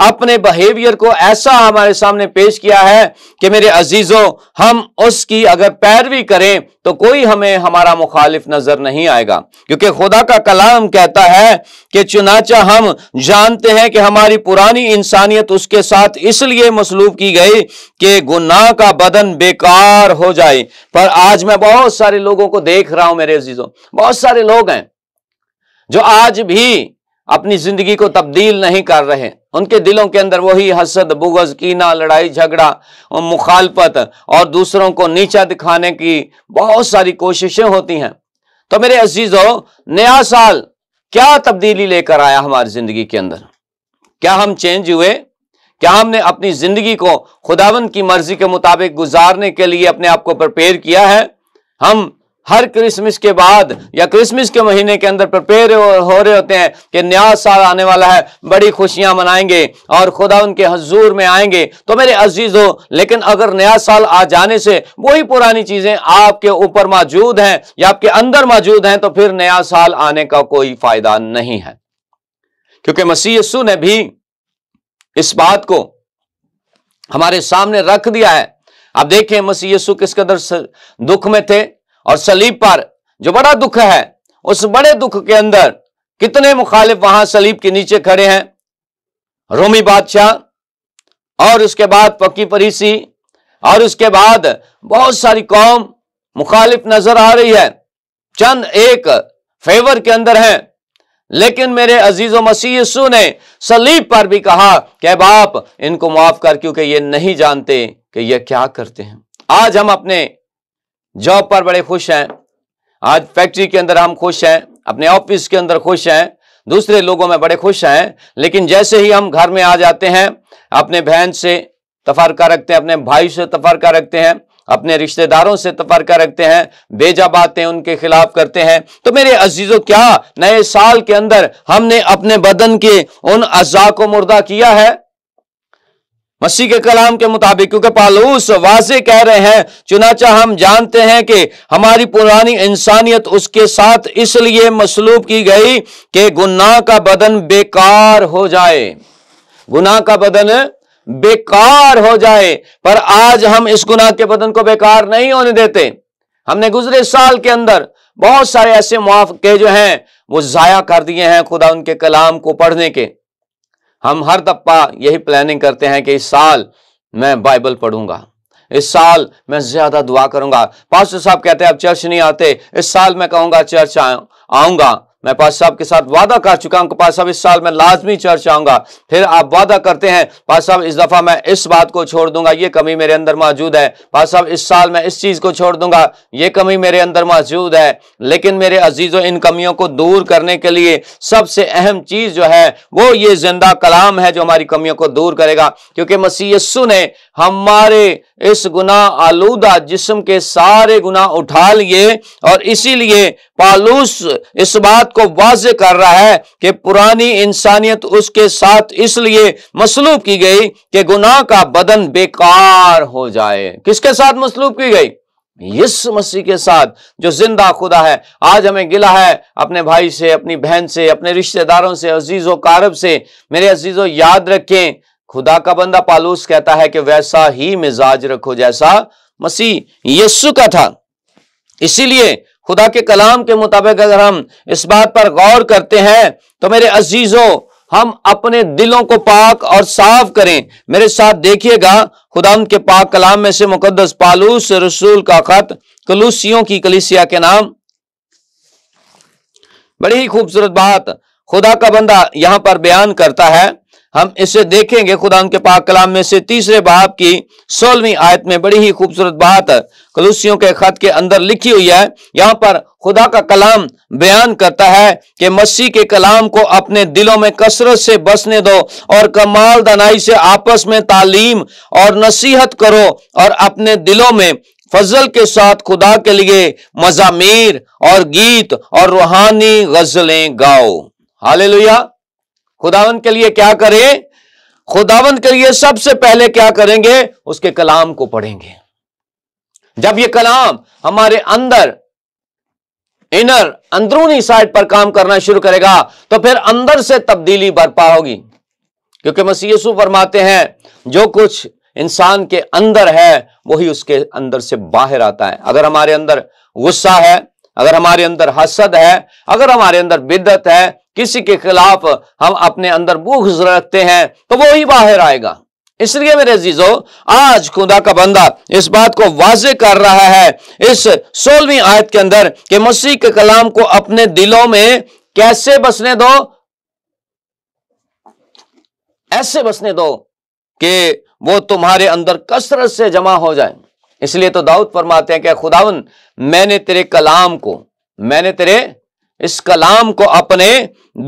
اپنے بہیویئر کو ایسا ہمارے سامنے پیش کیا ہے کہ میرے عزیزوں ہم اس کی اگر پیروی کریں تو کوئی ہمیں ہمارا مخالف نظر نہیں آئے گا، کیونکہ خدا کا کلام کہتا ہے کہ چنانچہ ہم جانتے ہیں کہ ہماری پرانی انسانیت اس کے ساتھ اس لیے مصلوب کی گئی کہ گناہ کا بدن بیکار ہو جائے۔ پر آج میں بہت سارے لوگوں کو دیکھ رہا ہوں میرے عزیزوں، بہت سارے لوگ ہیں جو آج بھی اپنی زندگی کو تبدیل نہیں کر رہے، ان کے دلوں کے اندر وہی حسد، بغض، کینہ، لڑائی جھگڑا، مخالفت اور دوسروں کو نیچا دکھانے کی بہت ساری کوششیں ہوتی ہیں۔ تو میرے عزیزوں، نیا سال کیا تبدیلی لے کر آیا ہماری زندگی کے اندر؟ کیا ہم چینج ہوئے؟ کیا ہم نے اپنی زندگی کو خداوند کی مرضی کے مطابق گزارنے کے لیے اپنے آپ کو پریپیئر کیا ہے؟ ہم ہر کرسمس کے بعد یا کرسمس کے مہینے کے اندر پریپیئر ہو رہے ہوتے ہیں کہ نیا سال آنے والا ہے، بڑی خوشیاں منائیں گے اور خداوند کے حضور میں آئیں گے۔ تو میرے عزیزوں، لیکن اگر نیا سال آ جانے سے وہی پرانی چیزیں آپ کے اوپر موجود ہیں یا آپ کے اندر موجود ہیں تو پھر نیا سال آنے کا کوئی فائدہ نہیں ہے، کیونکہ مسیح یسوع نے بھی اس بات کو ہمارے سامنے رکھ دیا ہے۔ اب دیکھیں مسیح یسوع کس قدر دکھ میں تھے، اور صلیب پر جو بڑا دکھ ہے، اس بڑے دکھ کے اندر کتنے مخالف وہاں صلیب کے نیچے کھڑے ہیں، رومی بادشاہ، اور اس کے بعد پکی پریسی، اور اس کے بعد بہت ساری قوم مخالف نظر آ رہی ہے، چند ایک فیور کے اندر ہیں۔ لیکن میرے عزیزو، مسیح یسوع نے صلیب پر بھی کہا کہ باپ ان کو معاف کر، کیونکہ یہ نہیں جانتے کہ یہ کیا کرتے ہیں۔ آج ہم اپنے جاب پر بڑے خوش ہیں، آج فیکٹری کے اندر ہم خوش ہیں، اپنے آفس کے اندر خوش ہیں، دوسرے لوگوں میں بڑے خوش ہیں، لیکن جیسے ہی ہم گھر میں آ جاتے ہیں، اپنے بہن سے تفرقہ رکھتے ہیں، اپنے بھائی سے تفرقہ رکھتے ہیں، اپنے رشتہ داروں سے تفرقہ رکھتے ہیں، بیجا باتیں ان کے خلاف کرتے ہیں۔ تو میرے عزیزو، کیا نئے سال کے اندر ہم نے اپنے بدن کے ان اعضاء کو مردہ کیا ہے مسیح کے کلام کے مطابق؟ کیونکہ پالوس واضح کہہ رہے ہیں، چنانچہ ہم جانتے ہیں کہ ہماری پرانی انسانیت اس کے ساتھ اس لیے مصلوب کی گئی کہ گناہ کا بدن بیکار ہو جائے، گناہ کا بدن بیکار ہو جائے۔ پر آج ہم اس گناہ کے بدن کو بیکار نہیں ہونے دیتے۔ ہم نے گزرے سال کے اندر بہت سارے ایسے مواقع جو ہیں وہ ضائع کر دیے ہیں خدا ان کے کلام کو پڑھنے کے۔ ہم ہر دفعہ یہی پلاننگ کرتے ہیں کہ اس سال میں بائبل پڑھوں گا، اس سال میں زیادہ دعا کروں گا۔ پاسٹر صاحب کہتے ہیں اب چرچ نہیں آتے، اس سال میں کہوں گا چرچ آؤں گا۔ میں پاسٹر صاحب کے ساتھ وعدہ کر چکا ہوں کہ پاسٹر صاحب اس سال میں لازمی چرچ آؤں گا۔ پھر آپ وعدہ کرتے ہیں پاسٹر صاحب اس دفعہ میں اس بات کو چھوڑ دوں گا، یہ کمی میرے اندر موجود ہے۔ پاسٹر صاحب اس سال میں اس چیز کو چھوڑ دوں گا، یہ کمی میرے اندر موجود ہے۔ لیکن میرے عزیزوں، ان کمیوں کو دور کرنے کے لیے سب سے اہم چیز جو ہے وہ یہ زندہ کلام ہے جو ہماری کمیوں کو دور کرے گا، کیونکہ مسیح یسوع نے ہمارے اس گناہ آلودہ جسم کے سارے گناہ اٹھا لیے، اور اسی لیے پالوس اس بات کو واضح کر رہا ہے کہ پرانی انسانیت اس کے ساتھ اس لیے مصلوب کی گئی کہ گناہ کا بدن بیکار ہو جائے۔ کس کے ساتھ مصلوب کی گئی؟ یسوع مسیح کے ساتھ جو زندہ خدا ہے۔ آج ہمیں گلہ ہے اپنے بھائی سے، اپنی بہن سے، اپنے رشتہ داروں سے، عزیز و قارب سے۔ میرے عزیزو، یاد رکھیں، خدا کا بندہ پالوس کہتا ہے کہ ویسا ہی مزاج رکھو جیسا مسیح یسوع کا تھا۔ اسی لیے خدا کے کلام کے مطابق اگر ہم اس بات پر غور کرتے ہیں تو میرے عزیزو، ہم اپنے دلوں کو پاک اور صاف کریں۔ میرے ساتھ دیکھیے گا خداوند کے پاک کلام میں سے مقدس پالوس رسول کا خط کلوسیوں کی کلیسیا کے نام۔ بڑی ہی خوبصورت بات خدا کا بندہ یہاں پر بیان کرتا ہے، ہم اسے دیکھیں گے خداوند کے پاک کلام میں سے 3 باب کی 16ویں آیت میں۔ بڑی ہی خوبصورت بات کلوسیوں کے خط کے اندر لکھی ہوئی ہے۔ یہاں پر خدا کا کلام بیان کرتا ہے کہ مسیح کے کلام کو اپنے دلوں میں کثرت سے بسنے دو، اور کمال دانائی سے آپس میں تعلیم اور نصیحت کرو، اور اپنے دلوں میں فضل کے ساتھ خدا کے لیے مزامیر اور گیت اور روحانی غزلیں گاؤ۔ ہاللیلویہ۔ خداوند کے لیے کیا کریں؟ خداوند کے لیے سب سے پہلے کیا کریں گے؟ اس کے کلام کو پڑھیں گے۔ جب یہ کلام ہمارے اندر اندرونی سائٹ پر کام کرنا شروع کرے گا تو پھر اندر سے تبدیلی برپا ہوگی۔ کیونکہ مسیح یسوع فرماتے ہیں جو کچھ انسان کے اندر ہے وہی اس کے اندر سے باہر آتا ہے۔ اگر ہمارے اندر غصہ ہے، اگر ہمارے اندر حسد ہے، اگر ہمارے اندر بدعت ہے، کسی کے خلاف ہم اپنے اندر بغض رکھتے ہیں تو وہی باہر آئے گا۔ اس لیے میرے عزیزو، آج خدا کا بندہ اس بات کو واضح کر رہا ہے اس 16ویں آیت کے اندر کہ مسیح کے کلام کو اپنے دلوں میں کیسے بسنے دو؟ ایسے بسنے دو کہ وہ تمہارے اندر کثرت سے جمع ہو جائیں۔ اس لیے تو داؤد فرماتے ہیں کہ خداوند میں نے تیرے اس کلام کو اپنے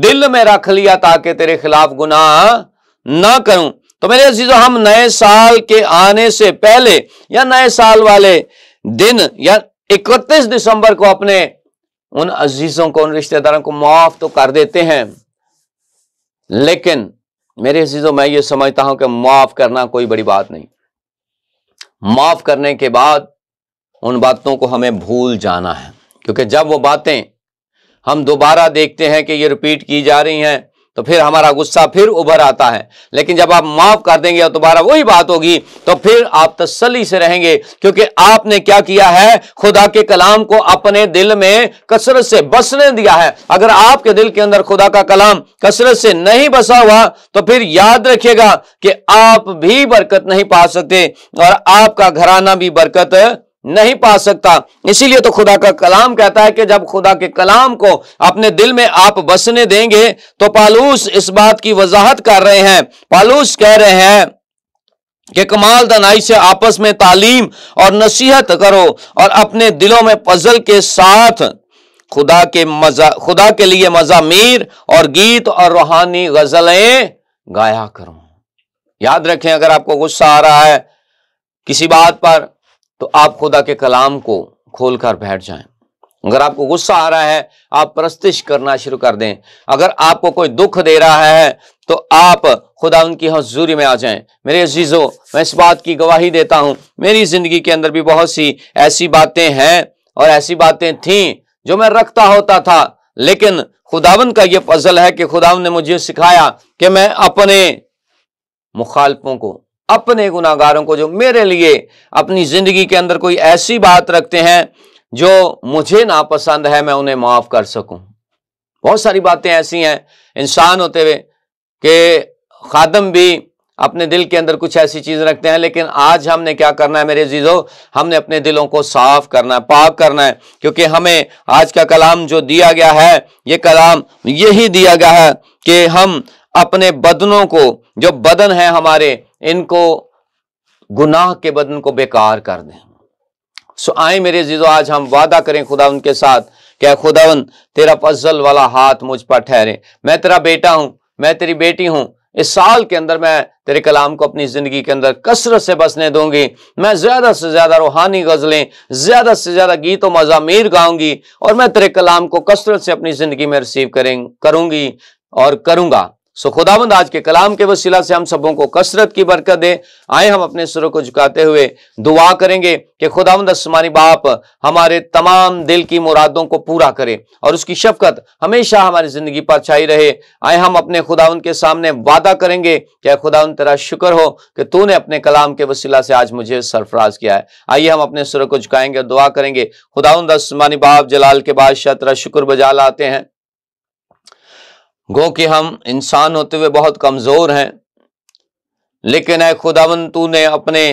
دل میں رکھ لیا تاکہ تیرے خلاف گناہ نہ کروں۔ تو میرے عزیزو، ہم نئے سال کے آنے سے پہلے یا نئے سال والے دن یا 31 دسمبر کو اپنے ان عزیزوں کو، ان رشتہ داروں کو معاف تو کر دیتے ہیں، لیکن میرے عزیزوں میں یہ سمجھتا ہوں کہ معاف کرنا کوئی بڑی بات نہیں۔ معاف کرنے کے بعد ان باتوں کو ہمیں بھول جانا ہے، کیونکہ جب وہ باتیں ہم دوبارہ دیکھتے ہیں کہ یہ ریپیٹ کی جا رہی ہیں تو پھر ہمارا غصہ پھر ابھر آتا ہے۔ لیکن جب آپ معاف کر دیں گے اور دوبارہ وہی بات ہوگی تو پھر آپ تسلی سے رہیں گے، کیونکہ آپ نے کیا کیا ہے؟ خدا کے کلام کو اپنے دل میں کثرت سے بسنے دیا ہے۔ اگر آپ کے دل کے اندر خدا کا کلام کثرت سے نہیں بسا ہوا تو پھر یاد رکھیے گا کہ آپ بھی برکت نہیں پا سکتے اور آپ کا گھرانہ بھی برکت نہیں پا سکتا۔ اسی لیے تو خدا کا کلام کہتا ہے کہ جب خدا کے کلام کو اپنے دل میں آپ بسنے دیں گے تو پالوس اس بات کی وضاحت کر رہے ہیں۔ پالوس کہہ رہے ہیں کہ کمال دانائی سے آپس میں تعلیم اور نصیحت کرو اور اپنے دلوں میں فضل کے ساتھ خدا کے لیے مزامیر اور گیت اور روحانی غزلیں گایا کرو۔ یاد رکھیں، اگر آپ کو غصہ آ رہا ہے کسی بات پر تو آپ خدا کے کلام کو کھول کر بیٹھ جائیں۔ اگر آپ کو غصہ آ رہا ہے آپ پرستش کرنا شروع کر دیں۔ اگر آپ کو کوئی دکھ دے رہا ہے تو آپ خدا ان کی حضوری میں آ جائیں۔ میرے عزیزو، میں اس بات کی گواہی دیتا ہوں، میری زندگی کے اندر بھی بہت سی ایسی باتیں ہیں اور ایسی باتیں تھیں جو میں رکھتا ہوتا تھا، لیکن خداوند کا یہ فضل ہے کہ خداوند نے مجھے سکھایا کہ میں اپنے مخالفوں کو، اپنے گناہگاروں کو جو میرے لیے اپنی زندگی کے اندر کوئی ایسی بات رکھتے ہیں جو مجھے ناپسند ہے، میں انہیں معاف کر سکوں۔ بہت ساری باتیں ایسی ہیں انسان ہوتے ہوئے کہ خادم بھی اپنے دل کے اندر کچھ ایسی چیز رکھتے ہیں، لیکن آج ہم نے کیا کرنا ہے میرے عزیزو؟ ہم نے اپنے دلوں کو صاف کرنا ہے، پاک کرنا ہے، کیونکہ ہمیں آج کا کلام جو دیا گیا ہے، یہ کلام یہی دیا گیا ہے کہ ہم اپنے بدنوں کو، جو بدن ہیں ہمارے، ان کو گناہ کے بدن کو بیکار کر دیں۔ سو آئیں میرے عزیزو، آج ہم وعدہ کریں خداوند کے ساتھ کہ خداوند تیرا فضل والا ہاتھ مجھ پر ٹھہرے، میں تیرا بیٹا ہوں، میں تیری بیٹی ہوں، اس سال کے اندر میں تیرے کلام کو اپنی زندگی کے اندر کثرت سے بسنے دوں گی، میں زیادہ سے زیادہ روحانی غزلیں، زیادہ سے زیادہ گیت و مزامیر گاؤں گی، اور میں تیرے کلام کو کثرت سے اپنی زندگی میں ریسیو کروں گی اور کروں گا۔ سو خداوند آج کے کلام کے وسیلہ سے ہم سبوں کو کثرت کی برکت دے۔ آئے ہم اپنے سروں کو جھکاتے ہوئے دعا کریں گے کہ خداوند آسمانی باپ ہمارے تمام دل کی مرادوں کو پورا کرے اور اس کی شفقت ہمیشہ ہماری زندگی پر چھائی رہے۔ آئے ہم اپنے خداوند کے سامنے وعدہ کریں گے کہ خداوند تیرا شکر ہو کہ تو نے اپنے کلام کے وسیلہ سے آج مجھے سرفراز کیا ہے۔ آئیے ہم اپنے سروں کو جھکائیں گے اور دعا کریں گے۔ خداوند آسمانی باپ جلال کے بادشاہ، تیرا شکر بجا لاتے ہیں، گو کہ ہم انسان ہوتے ہوئے بہت کمزور ہیں، لیکن اے خداوند تو نے اپنے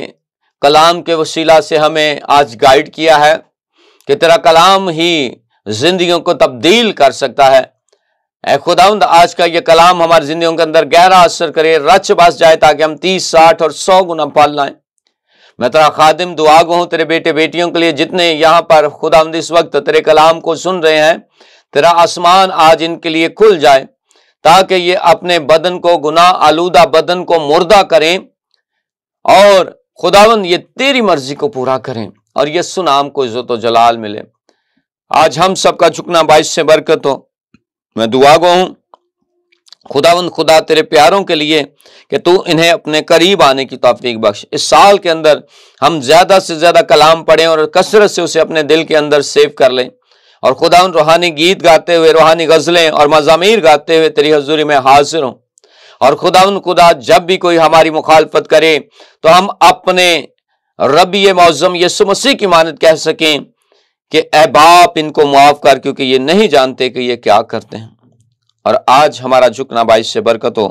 کلام کے وسیلہ سے ہمیں آج گائیڈ کیا ہے کہ تیرا کلام ہی زندگیوں کو تبدیل کر سکتا ہے۔ اے خداوند آج کا یہ کلام ہماری زندگیوں کے اندر گہرا اثر کرے، رچ بس جائے، تاکہ ہم 30، 60 اور 100 گنا پھل لائیں۔ میں تیرا خادم دعا گو ہوں تیرے بیٹے بیٹیوں کے لیے جتنے یہاں پر خداوند اس وقت تیرے کلام کو سن رہے ہیں، تیرا آسمان آج ان کے لیے کھل جائے تاکہ یہ اپنے بدن کو، گناہ آلودہ بدن کو مردہ کریں اور خداوند یہ تیری مرضی کو پورا کریں اور یسوع نام کو عزت و جلال ملے۔ آج ہم سب کا جھکنا باعث سے برکت ہو۔ میں دعا گو ہوں خداوند خدا تیرے پیاروں کے لیے کہ تو انہیں اپنے قریب آنے کی توفیق بخش۔ اس سال کے اندر ہم زیادہ سے زیادہ کلام پڑھیں اور کثرت سے اسے اپنے دل کے اندر سیو کر لیں، اور خداوند روحانی گیت گاتے ہوئے، روحانی غزلیں اور مزامیر گاتے ہوئے تیری حضوری میں حاضر ہوں۔ اور خدا جب بھی کوئی ہماری مخالفت کرے تو ہم اپنے ربی معظم یسوع مسیح کی مانند کہہ سکیں کہ اے باپ ان کو معاف کر، کیونکہ یہ نہیں جانتے کہ یہ کیا کرتے ہیں۔ اور آج ہمارا جھکنا باعث سے برکت ہو۔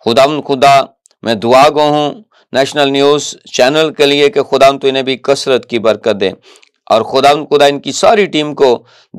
خدا میں دعا گو ہوں نیشنل نیوز چینل کے لیے کہ خدا تو انہیں بھی کثرت کی برکت دے، اور خدا ان کی ساری ٹیم کو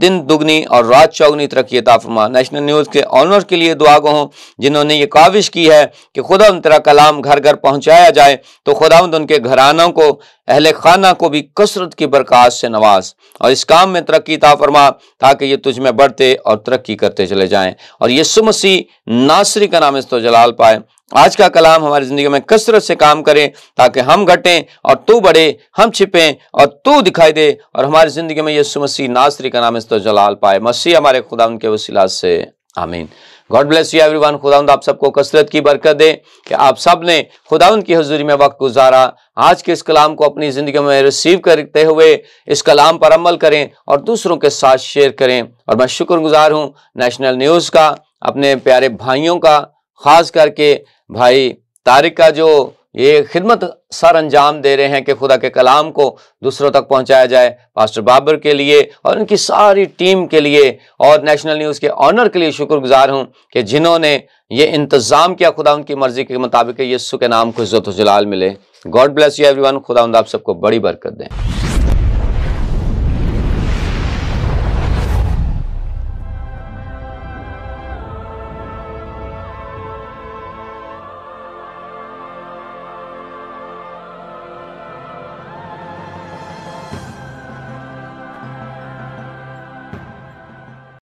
دن دگنی اور رات چوگنی ترقی عطا فرما۔ نیشنل نیوز کے آنر کے لیے دعا گو ہوں جنہوں نے یہ کاوش کی ہے کہ خدا تیرا کلام گھر گھر پہنچایا جائے، تو خدا ان کے گھرانوں کو، اہل خانہ کو بھی کثرت کی برکات سے نواز، اور اس کام میں ترقی عطا فرما تاکہ یہ تجھ میں بڑھتے اور ترقی کرتے چلے جائیں، اور یسوع مسیح ناصری کا نام عزت و جلال پائے۔ آج کا کلام ہماری زندگی میں کثرت سے کام کرے تاکہ ہم گھٹیں اور تو بڑھے، ہم چھپیں اور تو دکھائی دے، اور ہماری زندگی میں یسوع مسیح ناصری کا نام عزت و جلال پائے، مسیح ہمارے خدا ان کے وسیلہ سے آمین۔ God bless you every one. خداوند آپ سب کو کثرت کی برکت دے کہ آپ سب نے خداوند کی حضوری میں وقت گزارا۔ آج کے اس کلام کو اپنی زندگی میں ریسیو کرتے ہوئے اس کلام پر عمل کریں اور دوسروں کے ساتھ شیئر کریں۔ اور میں شکر گزار ہوں نیشنل نیوز کا، اپنے پیارے بھائیوں کا، خاص کر کے بھائی طارق کا جو یہ خدمت سر انجام دے رہے ہیں کہ خدا کے کلام کو دوسروں تک پہنچایا جائے، پاسٹر بابر کے لیے اور ان کی ساری ٹیم کے لیے، اور نیشنل نیوز کے آنر کے لیے شکر گزار ہوں کہ جنہوں نے یہ انتظام کیا خدا ان کی مرضی کے مطابق یسوع کے نام کو عزت و جلال ملے۔ God bless you every one. خدا آپ سب کو بڑی برکت دیں۔